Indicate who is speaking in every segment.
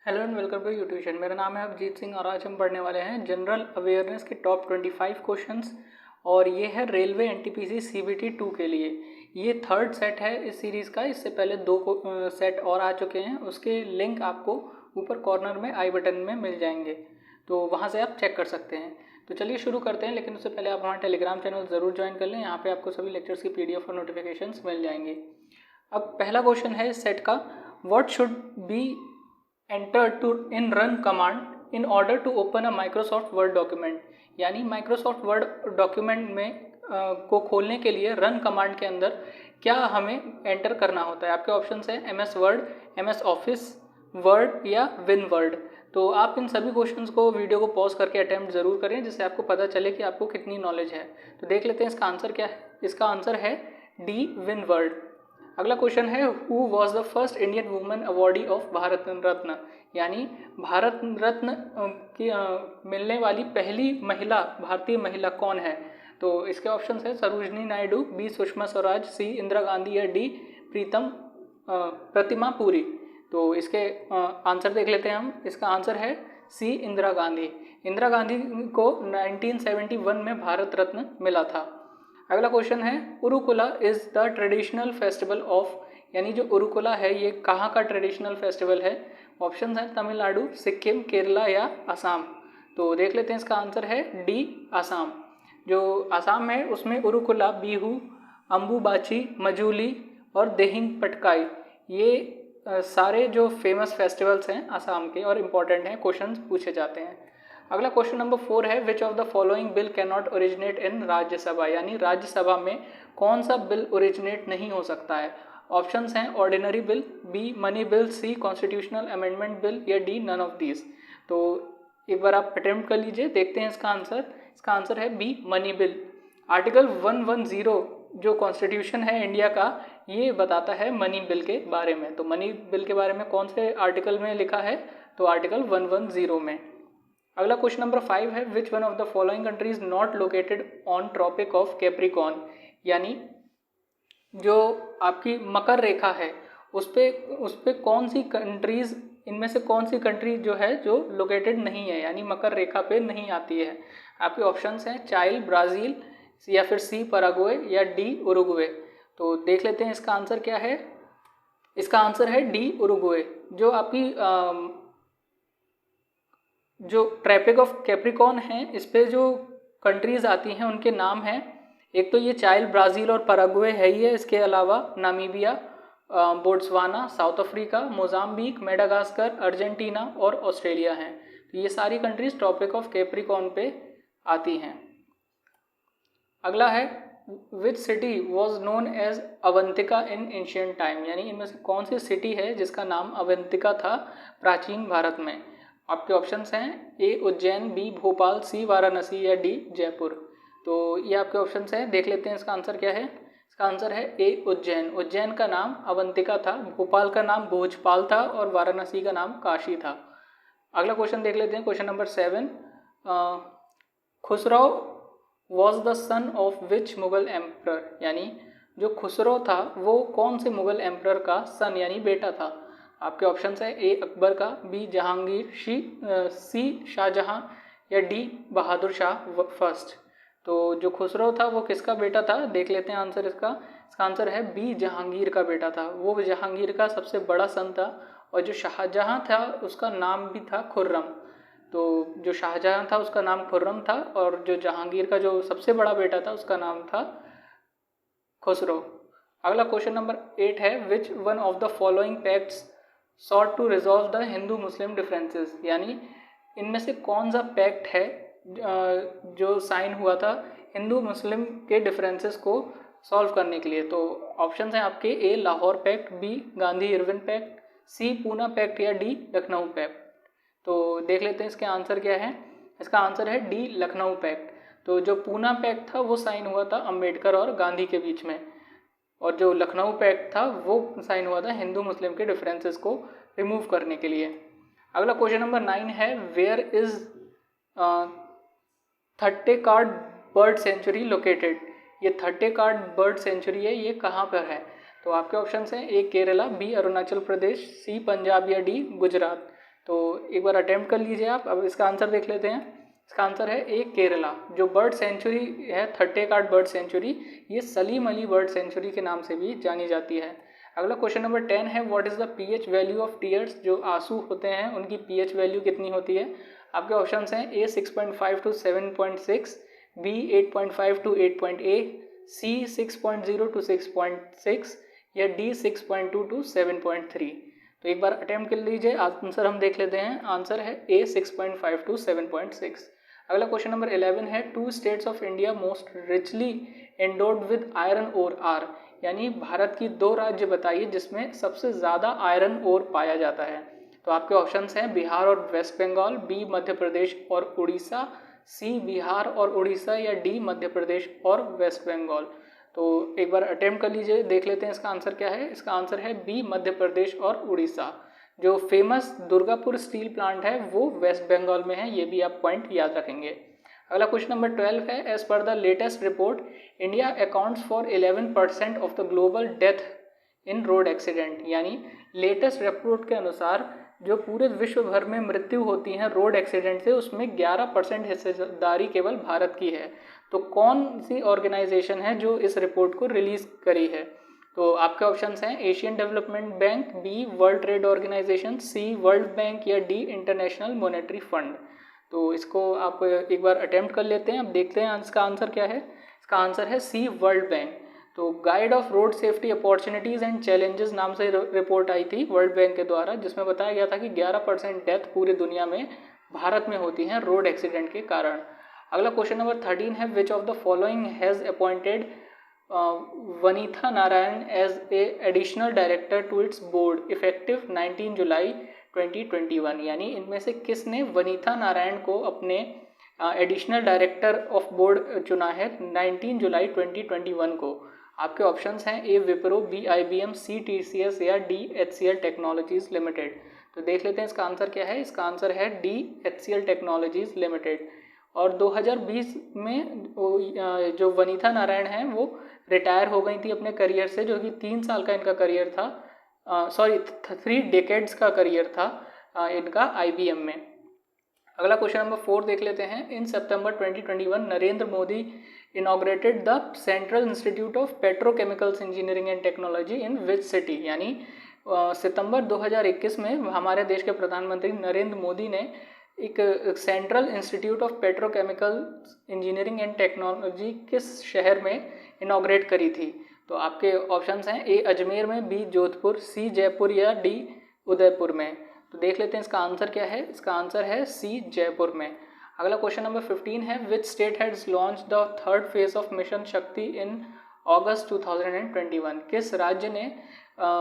Speaker 1: Hello and welcome to YouTution. मेरा नाम है अभिजीत सिंह और आज हम पढ़ने वाले हैं जनरल अवेयरनेस के टॉप 25 क्वेश्चंस और ये है रेलवे एनटीपीसी सीबीटी 2 के लिए। ये थर्ड सेट है इस सीरीज़ का। इससे पहले दो सेट और आ चुके हैं, उसके लिंक आपको ऊपर कॉर्नर में आई बटन में मिल जाएंगे, तो वहाँ से आप चेक कर सकते हैं। तो चलिए शुरू करते हैं, लेकिन उससे पहले आप हमारा टेलीग्राम चैनल ज़रूर ज्वाइन कर लें। यहाँ पर आपको सभी लेक्चर्स की PDF और नोटिफिकेशंस मिल जाएंगे। अब पहला क्वेश्चन है इस सेट का, what should be enter to in run command in order to open a Microsoft Word document. यानी माइक्रोसॉफ्ट वर्ड डॉक्यूमेंट में को खोलने के लिए रन कमांड के अंदर क्या हमें एंटर करना होता है। आपके ऑप्शंस हैं MS word, MS office, word या विन वर्ड। तो आप इन सभी क्वेश्चंस को वीडियो को पॉज करके अटेम्प्ट ज़रूर करें, जिससे आपको पता चले कि आपको कितनी नॉलेज है। तो देख लेते हैं इसका आंसर क्या है। इसका आंसर है डी, विन वर्ड। अगला क्वेश्चन है, who was the first Indian women awardee of Bharat Ratna. यानी भारत रत्न की मिलने वाली पहली महिला, भारतीय महिला कौन है। तो इसके ऑप्शन है सरोजिनी नायडू, बी सुषमा स्वराज, सी इंदिरा गांधी या डी प्रतिमा पुरी। तो इसके आंसर देख लेते हैं हम। इसका आंसर है सी, इंदिरा गांधी। इंदिरा गांधी को 1971 में भारत रत्न मिला था। अगला क्वेश्चन है, Urukula is the traditional festival of. यानी जो उरुकुला है ये कहाँ का ट्रेडिशनल फेस्टिवल है। ऑप्शन है तमिलनाडु, सिक्किम, केरला या असम। तो देख लेते हैं, इसका आंसर है डी, असम। जो असम है उसमें उरुकुला, बिहू, अम्बुबाची, मजूली और देहिंग पटकाई, ये सारे जो फेमस फेस्टिवल्स हैं असम के और इम्पॉर्टेंट हैं, क्वेश्चंस पूछे जाते हैं। अगला क्वेश्चन नंबर 4 है, which of the following bill can not originate in Rajya Sabha. यानी राज्यसभा में कौन सा बिल ओरिजिनेट नहीं हो सकता है। ऑप्शंस हैं ordinary bill, B money bill, C constitutional amendment bill या डी नन ऑफ दीज। तो एक बार आप अटेम्प्ट कर लीजिए, देखते हैं इसका आंसर। इसका आंसर है बी, मनी बिल। आर्टिकल 110 जो कॉन्स्टिट्यूशन है इंडिया का, ये बताता है मनी बिल के बारे में। तो मनी बिल के बारे में कौन से आर्टिकल में लिखा है, तो आर्टिकल 110 में। अगला क्वेश्चन नंबर 5 है, which one of the following countries not located on Tropic of Capricorn. यानी जो आपकी मकर रेखा है उस पे कौन सी कंट्रीज, इनमें से कौन सी कंट्री जो है जो लोकेटेड नहीं है, यानी मकर रेखा पे नहीं आती है। आपके ऑप्शंस हैं चाइल, ब्राज़ील या फिर सी पराग्वे या डी उरुग्वे। तो देख लेते हैं इसका आंसर क्या है। इसका आंसर है डी, उरुग्वे। जो आपकी जो ट्रॉपिक ऑफ कैप्रिकॉर्न है इस पे जो कंट्रीज़ आती हैं उनके नाम हैं, एक तो ये चाइल, ब्राज़ील और पराग्वे है ही है। इसके अलावा Namibia, Botswana, south Africa, Mozambique, Madagascar, Argentina और ऑस्ट्रेलिया हैं। तो ये सारी कंट्रीज ट्रॉपिक ऑफ कैप्रिकॉर्न पे आती हैं। अगला है, which city was known as Avantika in ancient time. यानी इनमें से कौन सी सिटी है जिसका नाम अवंतिका था प्राचीन भारत में। आपके ऑप्शंस हैं ए उज्जैन, बी भोपाल, सी वाराणसी या डी जयपुर। तो ये आपके ऑप्शंस हैं, देख लेते हैं इसका आंसर क्या है। इसका आंसर है ए, उज्जैन। उज्जैन का नाम अवंतिका था, भोपाल का नाम भोजपाल था और वाराणसी का नाम काशी था। अगला क्वेश्चन देख लेते हैं, question number 7। Khusro was the son of which Mughal emperor. यानी जो खुसरो था वो कौन से मुगल एम्प्रर का सन यानी बेटा था। आपके ऑप्शंस है ए अकबर का, बी जहांगीर, सी शाहजहां या डी बहादुर शाह फर्स्ट। तो जो खुसरो था वो किसका बेटा था, देख लेते हैं आंसर इसका। इसका आंसर है बी, जहांगीर का बेटा था। वो जहांगीर का सबसे बड़ा सन था और जो शाहजहां था उसका नाम भी था खुर्रम। तो जो शाहजहां था उसका नाम खुर्रम था और जो जहांगीर का जो सबसे बड़ा बेटा था उसका नाम था खुसरो। अगला क्वेश्चन नंबर 8 है, which one of the following pacts sought to resolve the Hindu Muslim differences. यानी इनमें से कौन सा पैक्ट है जो साइन हुआ था हिंदू मुस्लिम के डिफरेंसेस को सॉल्व करने के लिए। तो ऑप्शंस हैं आपके A Lahore pact, B Gandhi Irwin pact, C Poona pact या डी लखनऊ पैक्ट। तो देख लेते हैं इसके आंसर क्या है। इसका आंसर है डी, लखनऊ पैक्ट। तो जो पूना पैक्ट था वो साइन हुआ था अंबेडकर और गांधी के बीच में, और जो लखनऊ पैक्ट था वो साइन हुआ था हिंदू मुस्लिम के डिफरेंसेस को रिमूव करने के लिए। अगला क्वेश्चन नंबर 9 है, where is Thattekad bird sanctuary located. ये थट्टेकाड बर्ड सेंचुरी है, ये कहाँ पर है। तो आपके ऑप्शंस हैं ए केरला, बी अरुणाचल प्रदेश, सी पंजाब या डी गुजरात। तो एक बार अटेम्प्ट कर लीजिए आप। अब इसका आंसर देख लेते हैं। इसका आंसर है ए केरला। जो बर्ड सेंचुरी है थट्टेकाट बर्ड सेंचुरी, ये सलीम अली बर्ड सेंचुरी के नाम से भी जानी जाती है। अगला क्वेश्चन नंबर 10 है what is the pH value of tears. जो आंसू होते हैं उनकी पीएच वैल्यू कितनी होती है। आपके ऑप्शंस हैं A 6.5 to 7.6, B 8.5 to 8.8, C 6.0 to 6.6 या डी 6.2 टू 7.3। तो एक बार अटेम्प्ट कर लीजिए। आंसर हम देख लेते हैं। आंसर है ए 6.5 टू 7.6। अगला क्वेश्चन नंबर 11 है two states of India most richly endowed with iron ore are. यानी भारत की दो राज्य बताइए जिसमें सबसे ज़्यादा आयरन ओर पाया जाता है। तो आपके ऑप्शंस हैं बिहार और वेस्ट बंगाल, बी मध्य प्रदेश और उड़ीसा, सी बिहार और उड़ीसा या डी मध्य प्रदेश और वेस्ट बंगाल। तो एक बार अटेम्प्ट कर लीजिए, देख लेते हैं इसका आंसर क्या है। इसका आंसर है बी मध्य प्रदेश और उड़ीसा। जो फेमस दुर्गापुर स्टील प्लांट है वो वेस्ट बंगाल में है, ये भी आप पॉइंट याद रखेंगे। अगला क्वेश्चन नंबर 12 है as per the latest report India accounts for 11% of the global death in road accident. यानी लेटेस्ट रिपोर्ट के अनुसार जो पूरे विश्व भर में मृत्यु होती हैं रोड एक्सीडेंट से, उसमें 11% हिस्सेदारी केवल भारत की है। तो कौन सी ऑर्गेनाइजेशन है जो इस रिपोर्ट को रिलीज करी है। तो आपके ऑप्शंस हैं Asian development bank, B world trade organization, C world bank या डी इंटरनेशनल मॉनेटरी फंड। तो इसको आप एक बार अटेम्प्ट कर लेते हैं। अब देखते हैं इसका आंसर क्या है। इसका आंसर है सी वर्ल्ड बैंक। तो guide of road safety opportunities and challenges नाम से रिपोर्ट आई थी वर्ल्ड बैंक के द्वारा, जिसमें बताया गया था कि 11% डेथ पूरी दुनिया में भारत में होती हैं रोड एक्सीडेंट के कारण। अगला क्वेश्चन नंबर 13 है which of the following has appointed Vanitha Narayan as a additional director to its board effective 19 July 2021। यानी इनमें से किसने वनीथा नारायण को अपने एडिशनल डायरेक्टर ऑफ बोर्ड चुना है 19 जुलाई 2021 को। आपके ऑप्शंस हैं ए विप्रो, बी IBM, सी TCS या डी HCL टेक्नोलॉजीज लिमिटेड। तो देख लेते हैं इसका आंसर क्या है। इसका आंसर है डी HCL टेक्नोलॉजीज लिमिटेड। और 2020 में जो वनीथा नारायण हैं वो रिटायर हो गई थी अपने करियर से, जो कि 3 साल का इनका करियर था, 3 डेकेड्स का करियर था इनका IBM में। अगला क्वेश्चन नंबर 4 देख लेते हैं। इन सितंबर 2021 Narendra Modi inaugurated the central institute of petrochemicals engineering and technology in which city. यानी सितंबर 2021 में हमारे देश के प्रधानमंत्री नरेंद्र मोदी ने एक central institute of petrochemical engineering and technology किस शहर में इनॉग्रेट करी थी। तो आपके ऑप्शंस हैं ए अजमेर में, बी जोधपुर, सी जयपुर या डी उदयपुर में। तो देख लेते हैं इसका आंसर क्या है। इसका आंसर है सी जयपुर में। अगला क्वेश्चन नंबर 15 है which state has launch the third phase of mission शक्ति इन अगस्त 2021। किस राज्य ने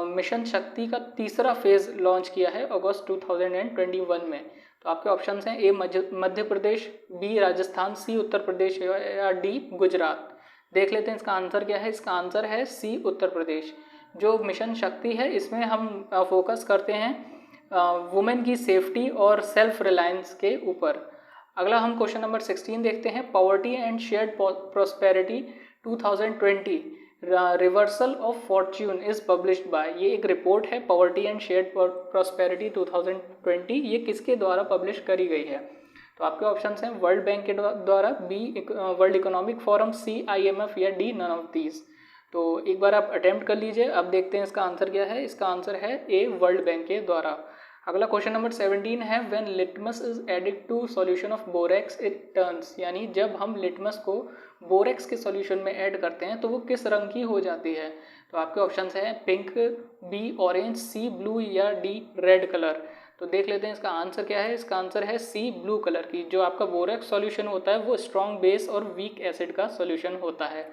Speaker 1: मिशन शक्ति का तीसरा फेज लॉन्च किया है अगस्त 2021 में। तो आपके ऑप्शंस हैं ए मध्य प्रदेश, बी राजस्थान, सी उत्तर प्रदेश या डी गुजरात। देख लेते हैं इसका आंसर क्या है। इसका आंसर है सी उत्तर प्रदेश। जो मिशन शक्ति है इसमें हम फोकस करते हैं वुमेन की सेफ्टी और सेल्फ रिलायंस के ऊपर। अगला हम क्वेश्चन नंबर 16 देखते हैं। Poverty and shared prosperity 2020 reversal of Fortune is published by. ये एक रिपोर्ट है पॉवर्टी एंड शेयर्ड प्रोस्पेरिटी 2020। ये किसके द्वारा पब्लिश करी गई है। तो आपके ऑप्शंस हैं वर्ल्ड बैंक के द्वारा, बी वर्ल्ड इकोनॉमिक फोरम, सी IMF या डी नन ऑफ दीज। तो एक बार आप अटेम्प्ट कर लीजिए। अब देखते हैं इसका आंसर क्या है। इसका आंसर है ए वर्ल्ड बैंक के द्वारा। अगला क्वेश्चन नंबर 17 है when litmus is added to solution of borax it turns. यानी जब हम लिटमस को बोरेक्स के सॉल्यूशन में ऐड करते हैं तो वो किस रंग की हो जाती है। तो आपके ऑप्शंस हैं pink, be orange, C blue या डी रेड कलर। तो देख लेते हैं इसका आंसर क्या है। इसका आंसर है सी ब्लू कलर की। जो आपका बोरेक्स सॉल्यूशन होता है वो स्ट्रॉन्ग बेस और वीक एसिड का सॉल्यूशन होता है।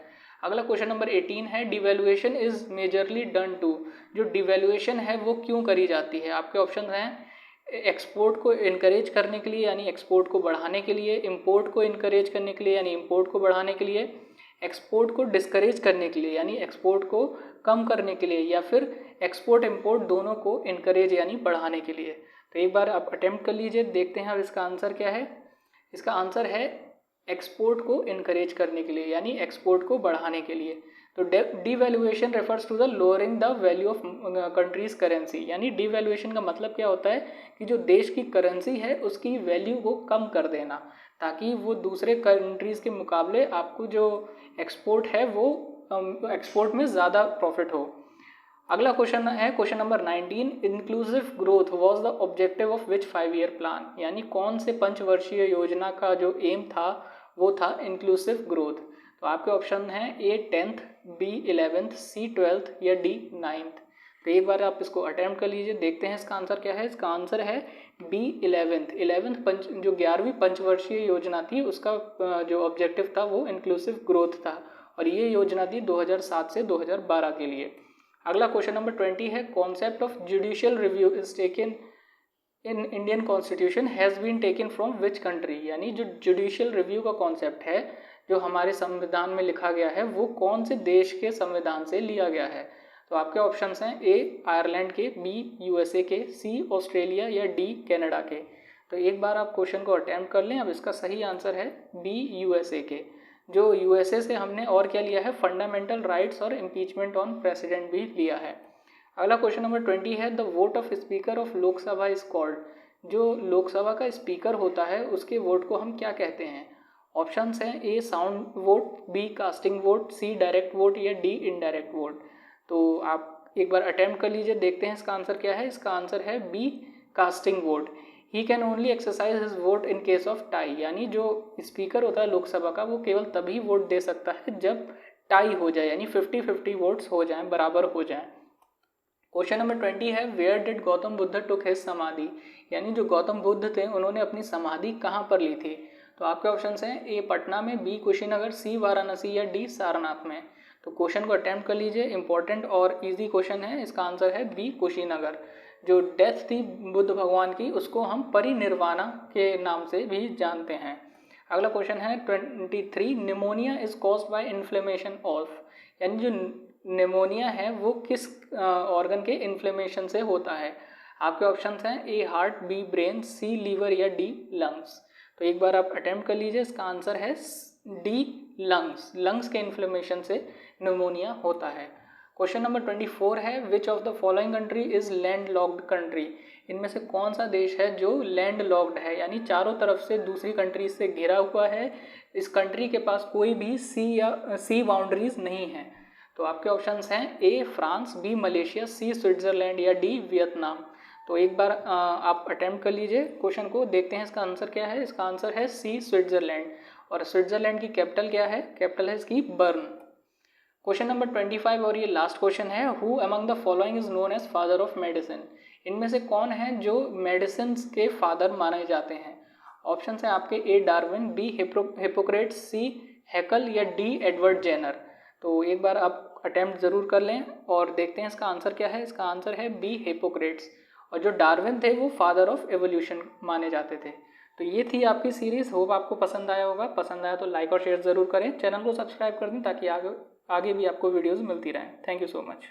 Speaker 1: अगला क्वेश्चन नंबर 18 है devaluation is majorly done to. जो डिवैल्यूएशन है वो क्यों करी जाती है। आपके ऑप्शन हैं एक्सपोर्ट को इनकरेज करने के लिए यानी एक्सपोर्ट को बढ़ाने के लिए, इंपोर्ट को इनकरेज करने के लिए यानी इंपोर्ट को बढ़ाने के लिए, एक्सपोर्ट को डिस्करेज करने के लिए यानी एक्सपोर्ट को कम करने के लिए, या फिर एक्सपोर्ट इंपोर्ट दोनों को इनकरेज यानी बढ़ाने के लिए। तो एक बार आप अटेम्प्ट कर लीजिए, देखते हैं अब इसका आंसर क्या है। इसका आंसर है एक्सपोर्ट को इनकरेज करने के लिए यानी एक्सपोर्ट को बढ़ाने के लिए। तो devaluation refers to the lowering the value of country's currency, यानी डिवैल्यूएशन का मतलब क्या होता है कि जो देश की करेंसी है उसकी वैल्यू को कम कर देना, ताकि वो दूसरे कंट्रीज़ के मुकाबले आपको जो एक्सपोर्ट है वो एक्सपोर्ट में ज़्यादा प्रॉफिट हो। अगला क्वेश्चन है question number 19, inclusive growth was the objective of which 5 year plan, यानी कौन से पंचवर्षीय योजना का जो एम था वो था इंक्लूसिव ग्रोथ। तो आपके ऑप्शन हैं ए 10th, बी 11th, सी 12th या डी 9th। तो एक बार आप इसको अटेम्प्ट कर लीजिए, देखते हैं इसका आंसर क्या है। इसका आंसर है बी 11th जो 11वीं पंचवर्षीय योजना थी उसका जो ऑब्जेक्टिव था वो इंक्लूसिव ग्रोथ था, और ये योजना थी 2007 से 2012 के लिए। अगला क्वेश्चन नंबर 20 है, concept of judicial review is taken in Indian constitution has been taken from which country, यानी जो जुडिशियल रिव्यू का कॉन्सेप्ट है जो हमारे संविधान में लिखा गया है वो कौन से देश के संविधान से लिया गया है। तो आपके ऑप्शंस हैं ए आयरलैंड के, बी यूएसए के, सी ऑस्ट्रेलिया या डी कनाडा के। तो एक बार आप क्वेश्चन को अटेम्प्ट कर लें। अब इसका सही आंसर है बी यूएसए के। जो यूएसए से हमने और क्या लिया है, फंडामेंटल राइट्स और इम्पीचमेंट ऑन प्रेसिडेंट भी लिया है। अगला क्वेश्चन नंबर 20 है, the vote of speaker of Lok Sabha is called, जो लोकसभा का स्पीकर होता है उसके वोट को हम क्या कहते हैं। ऑप्शंस हैं A sound vote, B casting vote, C direct vote या डी इनडायरेक्ट वोट। तो आप एक बार अटेम्प्ट कर लीजिए, देखते हैं इसका आंसर क्या है। इसका आंसर है B casting vote. He can only exercise his vote in case of tie, यानी जो स्पीकर होता है लोकसभा का वो केवल तभी वोट दे सकता है जब टाई हो जाए, यानी 50-50 वोट्स हो जाएं, बराबर हो जाएं। क्वेश्चन नंबर 20 है, where did Gautam Buddha took his samadhi, यानी जो गौतम बुद्ध थे उन्होंने अपनी समाधि कहाँ पर ली थी। तो आपके ऑप्शंस हैं ए पटना में, बी कुशीनगर, सी वाराणसी या डी सारनाथ में। तो क्वेश्चन को अटेम्प्ट कर लीजिए, इंपॉर्टेंट और इजी क्वेश्चन है। इसका आंसर है बी कुशीनगर। जो डेथ थी बुद्ध भगवान की उसको हम परिनिर्वाणा के नाम से भी जानते हैं। अगला क्वेश्चन है 23, pneumonia is caused by inflammation of, यानी जो निमोनिया है वो किस ऑर्गन के इन्फ्लेमेशन से होता है। आपके ऑप्शंस हैं A heart, B brain, C liver या डी लंग्स। तो एक बार आप अटेम्प्ट कर लीजिए, इसका आंसर है डी लंग्स। लंग्स के इन्फ्लेमेशन से निमोनिया होता है। क्वेश्चन नंबर 24 है, which of the following country is land locked country, इनमें से कौन सा देश है जो लैंड लॉक्ड है, यानी चारों तरफ से दूसरी कंट्री से घिरा हुआ है, इस कंट्री के पास कोई भी सी बाउंड्रीज नहीं है। तो आपके ऑप्शंस हैं A France, B Malaysia, C Switzerland या डी वियतनाम। तो एक बार आप अटेम्प्ट कर लीजिए क्वेश्चन को, देखते हैं इसका आंसर क्या है। इसका आंसर है सी स्विट्जरलैंड, और स्विट्जरलैंड की कैपिटल क्या है, कैपिटल है इसकी बर्न। क्वेश्चन नंबर 25 और ये लास्ट क्वेश्चन है, who among the following is known as father of medicine, इनमें से कौन है जो मेडिसिन के फादर माने जाते हैं। ऑप्शन है आपके ए डार्विन, बी हिपोक्रेट्स, सी हैकल या डी एडवर्ड जेनर। तो एक बार आप अटेम्प्ट ज़रूर कर लें और देखते हैं इसका आंसर क्या है। इसका आंसर है बी हिपोक्रेट्स, और जो डार्विन थे वो फादर ऑफ एवोल्यूशन माने जाते थे। तो ये थी आपकी सीरीज़, होप आपको पसंद आया होगा। पसंद आया तो लाइक और शेयर ज़रूर करें, चैनल को सब्सक्राइब कर दें ताकि आगे भी आपको वीडियोज़ मिलती रहें। Thank you so much.